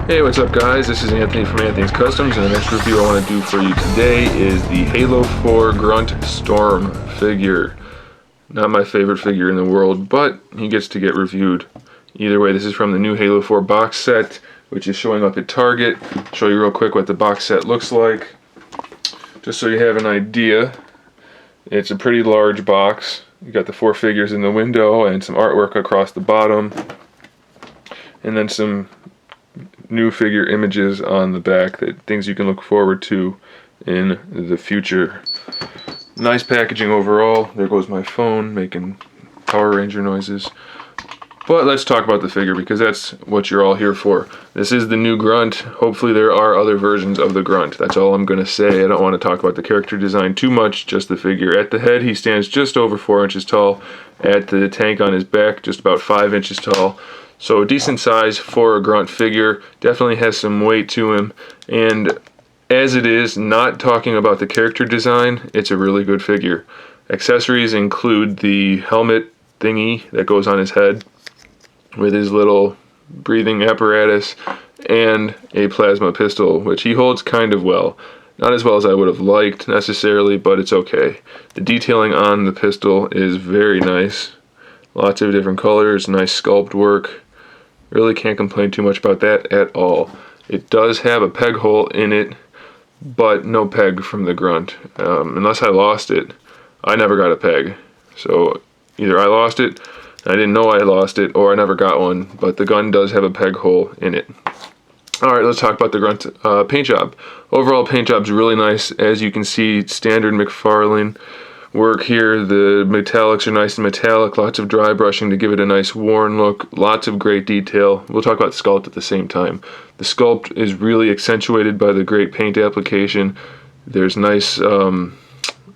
Hey, what's up guys? This is Anthony from Anthony's Customs, and the next review I want to do for you today is the Halo 4 Grunt Storm figure. Not my favorite figure in the world, but he gets to get reviewed. Either way, this is from the new Halo 4 box set, which is showing up at Target. I'll show you real quick what the box set looks like, just so you have an idea. It's a pretty large box. You got the 4 figures in the window and some artwork across the bottom, and then some new figure images on the back, that things you can look forward to in the future. Nice packaging overall. There goes my phone making Power Ranger noises. But let's talk about the figure, because that's what you're all here for. This is the new Grunt. Hopefully there are other versions of the Grunt. That's all I'm going to say. I don't want to talk about the character design too much, just the figure. At the head, he stands just over 4 inches tall. At the tank on his back, just about 5 inches tall. So a decent size for a Grunt figure. Definitely has some weight to him. And as it is, not talking about the character design, it's a really good figure. Accessories include the helmet thingy that goes on his head with his little breathing apparatus, and a plasma pistol, which he holds kind of well. Not as well as I would have liked necessarily, but it's okay. The detailing on the pistol is very nice. Lots of different colors, nice sculpt work. Really can't complain too much about that at all. It does have a peg hole in it, but no peg from the Grunt. Unless I lost it. I never got a peg. So either I lost it, I didn't know I lost it, or I never got one, but the gun does have a peg hole in it. Alright, let's talk about the Grunt paint job. Overall paint job's really nice. As you can see, standard McFarlane work here. The metallics are nice and metallic, lots of dry brushing to give it a nice worn look, lots of great detail. We'll talk about the sculpt at the same time. The sculpt is really accentuated by the great paint application. There's nice lots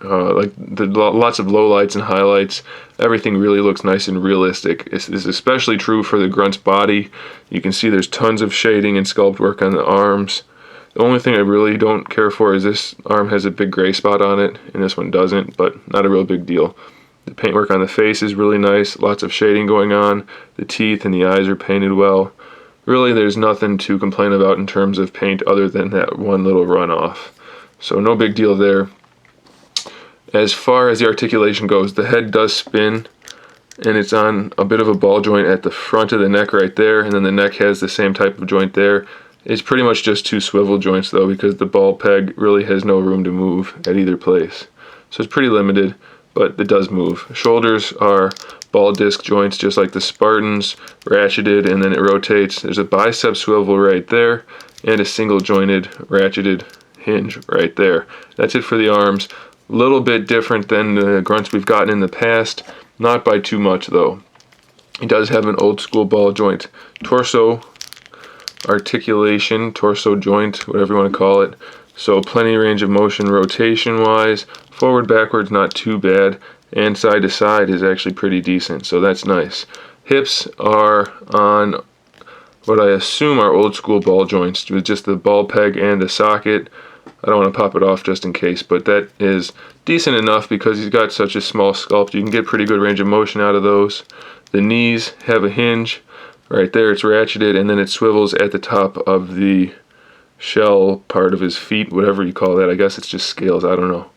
of lowlights and highlights. Everything really looks nice and realistic. This is especially true for the Grunt's body. You can see there's tons of shading and sculpt work on the arms. The only thing I really don't care for is this arm has a big gray spot on it, and this one doesn't, but not a real big deal. The paintwork on the face is really nice, lots of shading going on. The teeth and the eyes are painted well. Really, there's nothing to complain about in terms of paint other than that one little runoff. So no big deal there. As far as the articulation goes, the head does spin, and it's on a bit of a ball joint at the front of the neck right there, and then the neck has the same type of joint there. It's pretty much just 2 swivel joints though, because the ball peg really has no room to move at either place. So it's pretty limited, but it does move. Shoulders are ball disc joints just like the Spartans, ratcheted, and then it rotates. There's a bicep swivel right there, and a single jointed ratcheted hinge right there. That's it for the arms. A little bit different than the Grunts we've gotten in the past, not by too much though. He does have an old school ball joint torso articulation, torso joint, whatever you want to call it. So plenty range of motion rotation wise. Forward, backwards, not too bad. And side to side is actually pretty decent, so that's nice. Hips are on what I assume are old school ball joints with just the ball peg and the socket. I don't want to pop it off just in case, but that is decent enough because he's got such a small sculpt. You can get pretty good range of motion out of those. The knees have a hinge. Right there, it's ratcheted, and then it swivels at the top of the shell part of his feet, whatever you call that. I guess it's just scales, I don't know.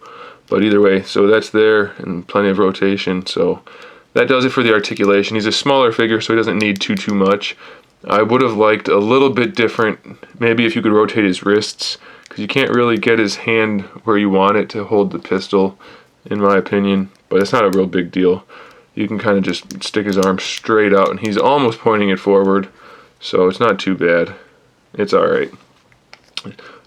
But either way, so that's there, and plenty of rotation. So that does it for the articulation. He's a smaller figure, so he doesn't need too much. I would have liked a little bit different, maybe if you could rotate his wrists, because you can't really get his hand where you want it to hold the pistol, in my opinion. But it's not a real big deal. You can kind of just stick his arm straight out, and he's almost pointing it forward, so it's not too bad. It's alright.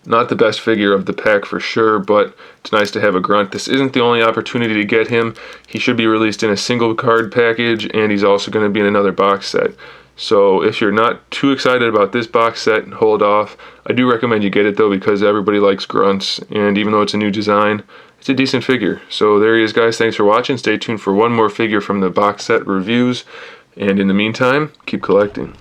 Not the best figure of the pack for sure, but it's nice to have a Grunt. This isn't the only opportunity to get him. He should be released in a single card package, and he's also going to be in another box set. So if you're not too excited about this box set, hold off. I do recommend you get it though, because everybody likes Grunts, and even though it's a new design, it's a decent figure. So there he is, guys. Thanks for watching. Stay tuned for one more figure from the box set reviews, and in the meantime, keep collecting.